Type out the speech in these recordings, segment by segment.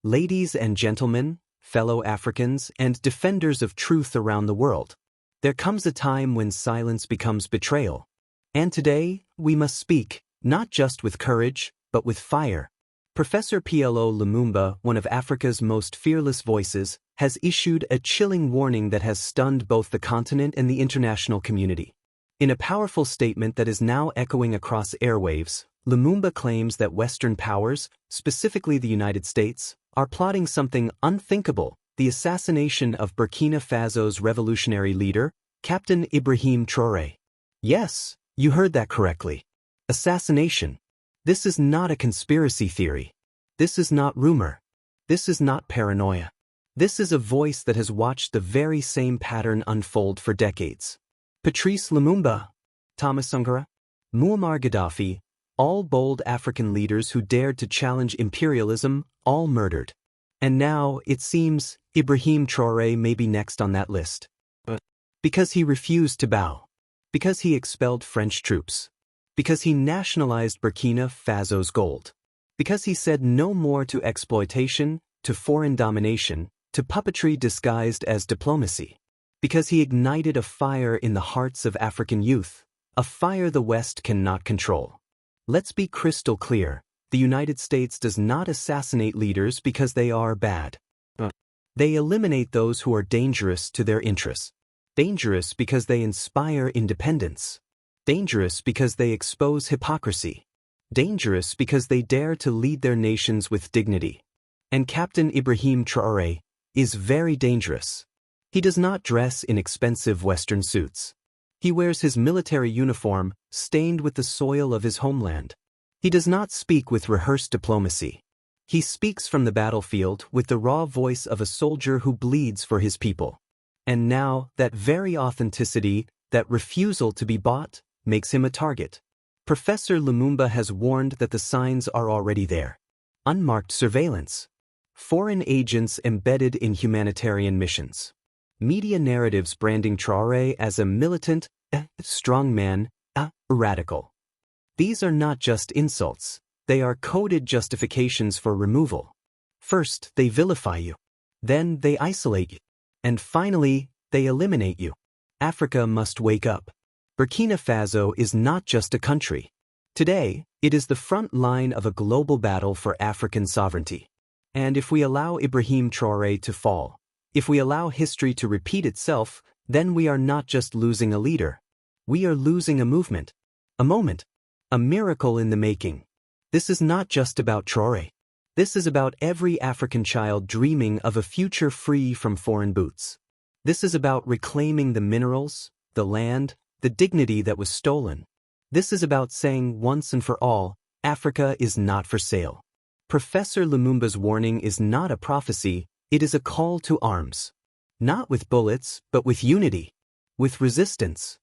Ladies and gentlemen, fellow Africans and defenders of truth around the world, there comes a time when silence becomes betrayal. And today, we must speak, not just with courage, but with fire. Professor Plo Lumumba, one of Africa's most fearless voices, has issued a chilling warning that has stunned both the continent and the international community. In a powerful statement that is now echoing across airwaves, Lumumba claims that Western powers, specifically the United States, are plotting something unthinkable: the assassination of Burkina Faso's revolutionary leader, Captain Ibrahim Traoré. Yes, you heard that correctly. Assassination. This is not a conspiracy theory. This is not rumor. This is not paranoia. This is a voice that has watched the very same pattern unfold for decades. Patrice Lumumba, Thomas Sankara, Muammar Gaddafi, all bold African leaders who dared to challenge imperialism, all murdered. And now, it seems, Ibrahim Traoré may be next on that list. But because he refused to bow. Because he expelled French troops. Because he nationalized Burkina Faso's gold. Because he said no more to exploitation, to foreign domination, to puppetry disguised as diplomacy. Because he ignited a fire in the hearts of African youth, a fire the West cannot control. Let's be crystal clear: the United States does not assassinate leaders because they are bad. They eliminate those who are dangerous to their interests. Dangerous because they inspire independence. Dangerous because they expose hypocrisy. Dangerous because they dare to lead their nations with dignity. And Captain Ibrahim Traoré is very dangerous. He does not dress in expensive Western suits. He wears his military uniform, stained with the soil of his homeland. He does not speak with rehearsed diplomacy. He speaks from the battlefield with the raw voice of a soldier who bleeds for his people. And now, that very authenticity, that refusal to be bought, makes him a target. Professor Lumumba has warned that the signs are already there. Unmarked surveillance. Foreign agents embedded in humanitarian missions. Media narratives branding Traoré as a militant, strongman, radical. These are not just insults. They are coded justifications for removal. First, they vilify you. Then, they isolate you. And finally, they eliminate you. Africa must wake up. Burkina Faso is not just a country. Today, it is the front line of a global battle for African sovereignty. And if we allow Ibrahim Traoré to fall, if we allow history to repeat itself, then we are not just losing a leader. We are losing a movement. A moment. A miracle in the making. This is not just about Traoré. This is about every African child dreaming of a future free from foreign boots. This is about reclaiming the minerals, the land, the dignity that was stolen. This is about saying once and for all, Africa is not for sale. Professor Lumumba's warning is not a prophecy, it is a call to arms. Not with bullets, but with unity. With resistance.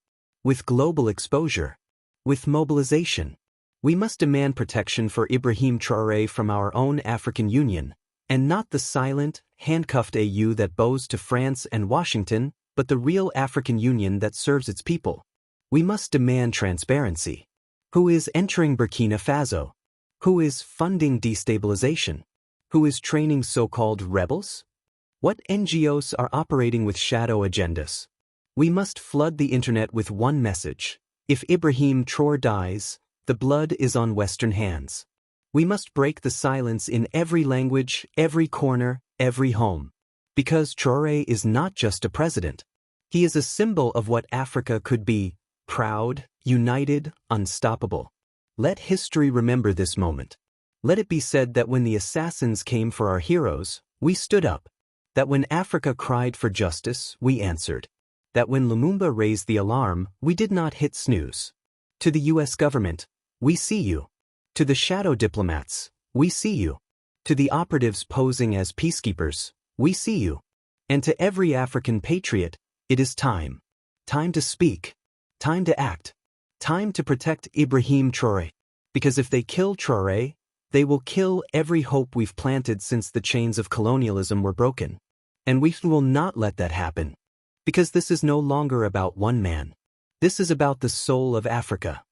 With global exposure. With mobilization. We must demand protection for Ibrahim Traoré from our own African Union, and not the silent, handcuffed AU that bows to France and Washington, but the real African Union that serves its people. We must demand transparency. Who is entering Burkina Faso? Who is funding destabilization? Who is training so-called rebels? What NGOs are operating with shadow agendas? We must flood the internet with one message: if Ibrahim Traoré dies, the blood is on Western hands. We must break the silence in every language, every corner, every home. Because Traoré is not just a president. He is a symbol of what Africa could be: proud, united, unstoppable. Let history remember this moment. Let it be said that when the assassins came for our heroes, we stood up. That when Africa cried for justice, we answered. That when Lumumba raised the alarm, we did not hit snooze. To the US government, we see you. To the shadow diplomats, we see you. To the operatives posing as peacekeepers, we see you. And to every African patriot, it is time. Time to speak. Time to act. Time to protect Ibrahim Traoré. Because if they kill Traoré, they will kill every hope we've planted since the chains of colonialism were broken. And we will not let that happen. Because this is no longer about one man. This is about the soul of Africa.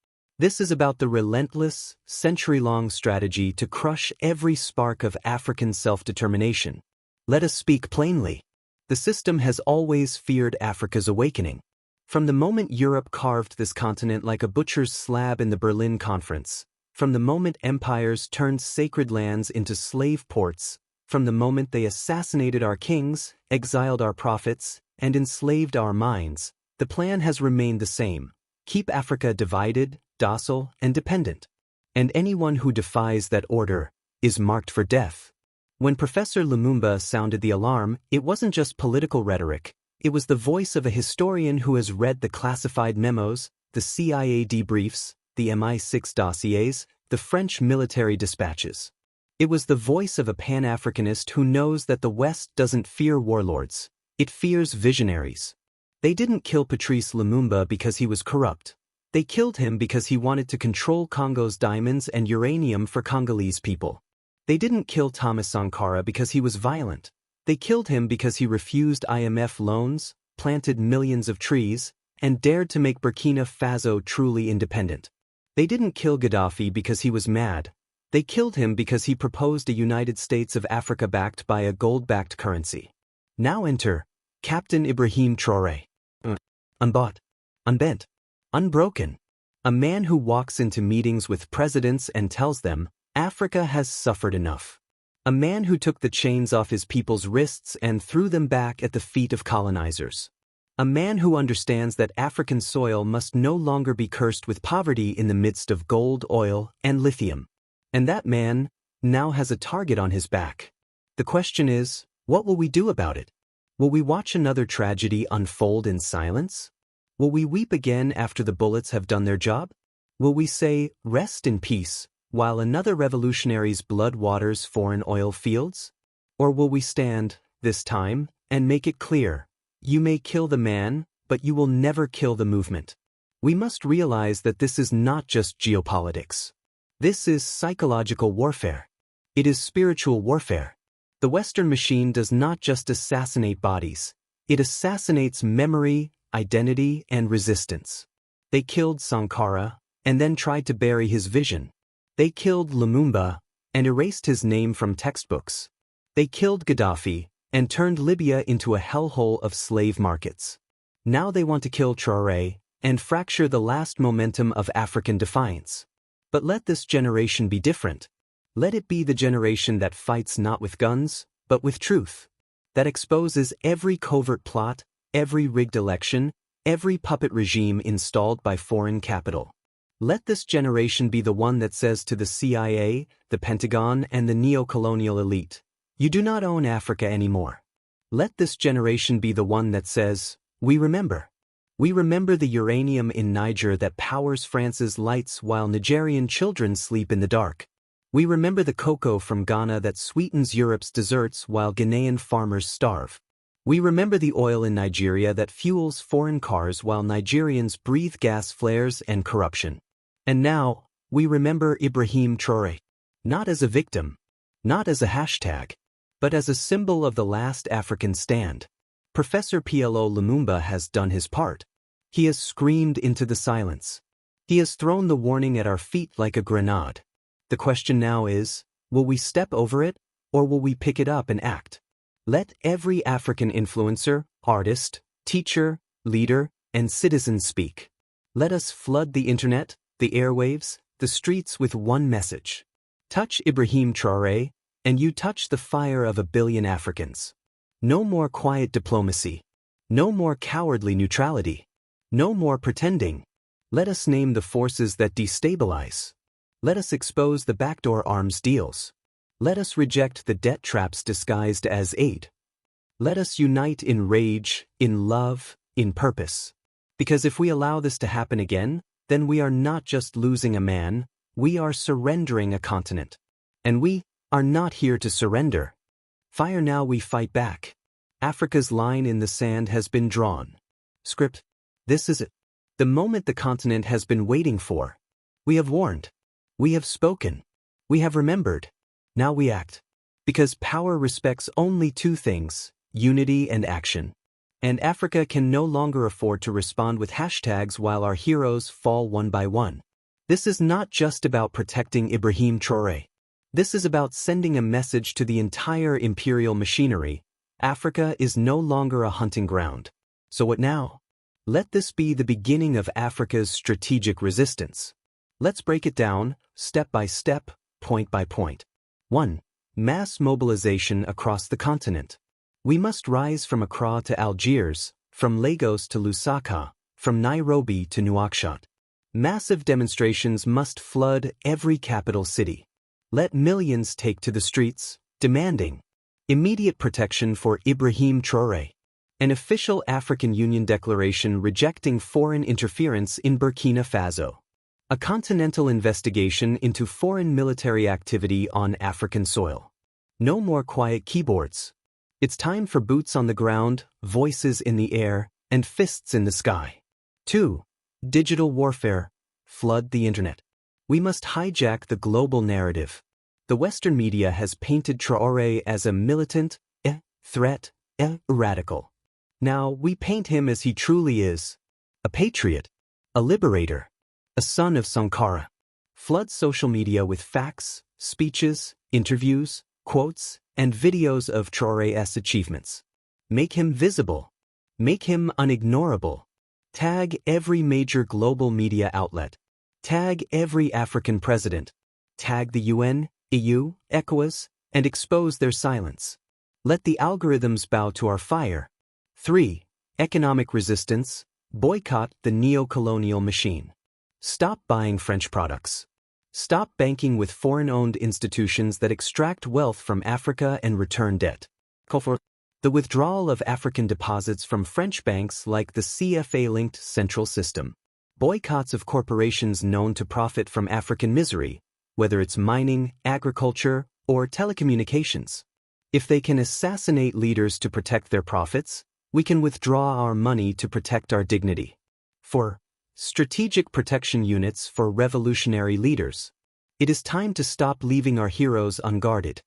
This is about the relentless, century-long strategy to crush every spark of African self-determination. Let us speak plainly. The system has always feared Africa's awakening. From the moment Europe carved this continent like a butcher's slab in the Berlin Conference, from the moment empires turned sacred lands into slave ports, from the moment they assassinated our kings, exiled our prophets, and enslaved our minds, the plan has remained the same: keep Africa divided, docile, and dependent. And anyone who defies that order is marked for death. When Professor Lumumba sounded the alarm, it wasn't just political rhetoric. It was the voice of a historian who has read the classified memos, the CIA debriefs, the MI6 dossiers, the French military dispatches. It was the voice of a Pan-Africanist who knows that the West doesn't fear warlords. It fears visionaries. They didn't kill Patrice Lumumba because he was corrupt. They killed him because he wanted to control Congo's diamonds and uranium for Congolese people. They didn't kill Thomas Sankara because he was violent. They killed him because he refused IMF loans, planted millions of trees, and dared to make Burkina Faso truly independent. They didn't kill Gaddafi because he was mad. They killed him because he proposed a United States of Africa backed by a gold-backed currency. Now enter Captain Ibrahim Traoré. Unbought, unbent, unbroken. A man who walks into meetings with presidents and tells them, Africa has suffered enough. A man who took the chains off his people's wrists and threw them back at the feet of colonizers. A man who understands that African soil must no longer be cursed with poverty in the midst of gold, oil, and lithium. And that man now has a target on his back. The question is, what will we do about it? Will we watch another tragedy unfold in silence? Will we weep again after the bullets have done their job? Will we say, rest in peace, while another revolutionary's blood waters foreign oil fields? Or will we stand, this time, and make it clear, you may kill the man, but you will never kill the movement? We must realize that this is not just geopolitics. This is psychological warfare. It is spiritual warfare. The Western machine does not just assassinate bodies. It assassinates memory, identity, and resistance. They killed Sankara, and then tried to bury his vision. They killed Lumumba, and erased his name from textbooks. They killed Gaddafi, and turned Libya into a hellhole of slave markets. Now they want to kill Traoré, and fracture the last momentum of African defiance. But let this generation be different. Let it be the generation that fights not with guns, but with truth. That exposes every covert plot, every rigged election, every puppet regime installed by foreign capital. Let this generation be the one that says to the CIA, the Pentagon, and the neo-colonial elite, you do not own Africa anymore. Let this generation be the one that says, we remember. We remember the uranium in Niger that powers France's lights while Nigerian children sleep in the dark. We remember the cocoa from Ghana that sweetens Europe's desserts while Ghanaian farmers starve. We remember the oil in Nigeria that fuels foreign cars while Nigerians breathe gas flares and corruption. And now, we remember Ibrahim Traoré. Not as a victim, not as a hashtag, but as a symbol of the last African stand. Professor Plo Lumumba has done his part. He has screamed into the silence. He has thrown the warning at our feet like a grenade. The question now is, will we step over it, or will we pick it up and act? Let every African influencer, artist, teacher, leader, and citizen speak. Let us flood the internet, the airwaves, the streets with one message. Touch Ibrahim Traoré, and you touch the fire of 1 billion Africans. No more quiet diplomacy. No more cowardly neutrality. No more pretending. Let us name the forces that destabilize. Let us expose the backdoor arms deals. Let us reject the debt traps disguised as aid. Let us unite in rage, in love, in purpose. Because if we allow this to happen again, then we are not just losing a man, we are surrendering a continent. And we are not here to surrender. Fire now, we fight back. Africa's line in the sand has been drawn. Script. This is it. The moment the continent has been waiting for. We have warned. We have spoken. We have remembered. Now we act. Because power respects only two things, unity and action. And Africa can no longer afford to respond with hashtags while our heroes fall one by one. This is not just about protecting Ibrahim Traoré. This is about sending a message to the entire imperial machinery. Africa is no longer a hunting ground. So what now? Let this be the beginning of Africa's strategic resistance. Let's break it down, step by step, point by point. 1. Mass mobilization across the continent. We must rise from Accra to Algiers, from Lagos to Lusaka, from Nairobi to Nouakchott. Massive demonstrations must flood every capital city. Let millions take to the streets, demanding immediate protection for Ibrahim Traoré. An official African Union declaration rejecting foreign interference in Burkina Faso. A continental investigation into foreign military activity on African soil. No more quiet keyboards. It's time for boots on the ground, voices in the air, and fists in the sky. 2. Digital warfare. Flood the internet. We must hijack the global narrative. The Western media has painted Traoré as a militant, threat, radical. Now we paint him as he truly is. A patriot. A liberator. A son of Sankara. Flood social media with facts, speeches, interviews, quotes, and videos of Traoré's achievements. Make him visible. Make him unignorable. Tag every major global media outlet. Tag every African president. Tag the UN, EU, ECOWAS, and expose their silence. Let the algorithms bow to our fire. 3. Economic resistance. Boycott the neo-colonial machine. Stop buying French products. Stop banking with foreign-owned institutions that extract wealth from Africa and return debt. Call for the withdrawal of African deposits from French banks like the CFA-linked Central System. Boycotts of corporations known to profit from African misery, whether it's mining, agriculture, or telecommunications. If they can assassinate leaders to protect their profits, we can withdraw our money to protect our dignity. 4. Strategic protection units for revolutionary leaders. It is time to stop leaving our heroes unguarded.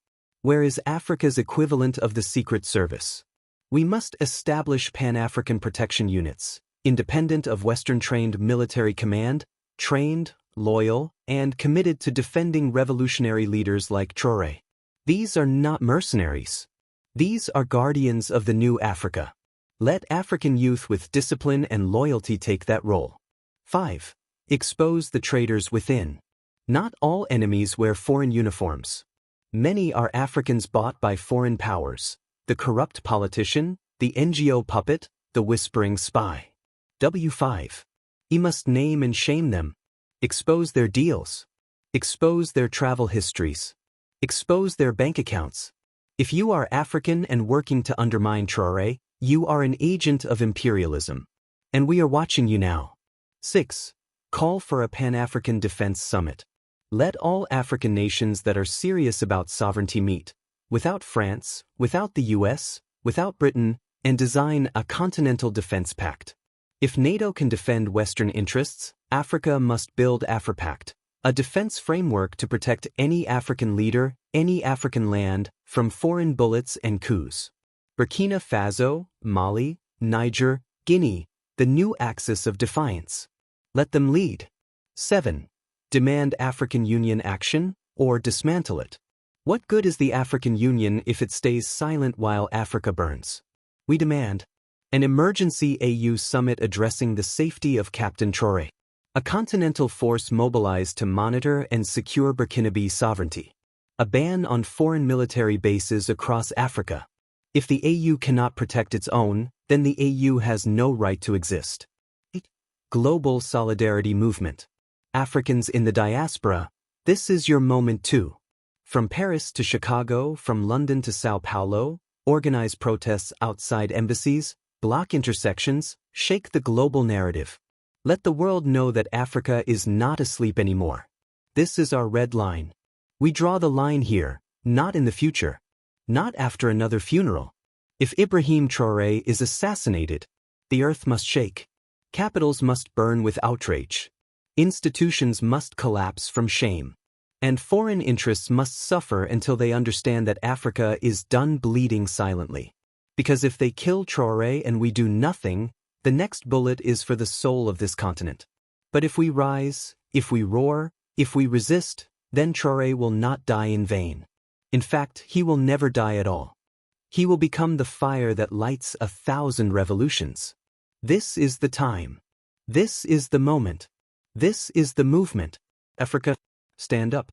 Where is Africa's equivalent of the Secret Service? We must establish Pan-African protection units, independent of Western-trained military command, trained, loyal, and committed to defending revolutionary leaders like Traoré. These are not mercenaries. These are guardians of the new Africa. Let African youth with discipline and loyalty take that role. 5. Expose the traitors within. Not all enemies wear foreign uniforms. Many are Africans bought by foreign powers, the corrupt politician, the NGO puppet, the whispering spy. W5. You must name and shame them. Expose their deals. Expose their travel histories. Expose their bank accounts. If you are African and working to undermine Traoré, you are an agent of imperialism. And we are watching you now. 6. Call for a Pan-African Defense Summit. Let all African nations that are serious about sovereignty meet, without France, without the US, without Britain, and design a continental defense pact. If NATO can defend Western interests, Africa must build AfriPact, a defense framework to protect any African leader, any African land, from foreign bullets and coups. Burkina Faso, Mali, Niger, Guinea, the new axis of defiance. Let them lead. 7. Demand African Union action, or dismantle it. What good is the African Union if it stays silent while Africa burns? We demand an emergency AU summit addressing the safety of Captain Traoré. A continental force mobilized to monitor and secure Burkinabe sovereignty. A ban on foreign military bases across Africa. If the AU cannot protect its own, then the AU has no right to exist. 8. Global Solidarity Movement. Africans in the diaspora, this is your moment too. From Paris to Chicago, from London to Sao Paulo, organize protests outside embassies, block intersections, shake the global narrative. Let the world know that Africa is not asleep anymore. This is our red line. We draw the line here, not in the future. Not after another funeral. If Ibrahim Traoré is assassinated, the earth must shake. Capitals must burn with outrage. Institutions must collapse from shame. And foreign interests must suffer until they understand that Africa is done bleeding silently. Because if they kill Traoré and we do nothing, the next bullet is for the soul of this continent. But if we rise, If we roar, if we resist, then Traoré will not die in vain. In fact, he will never die at all. He will become the fire that lights 1,000 revolutions. This is the time. This is the moment. This is the movement. Africa, stand up.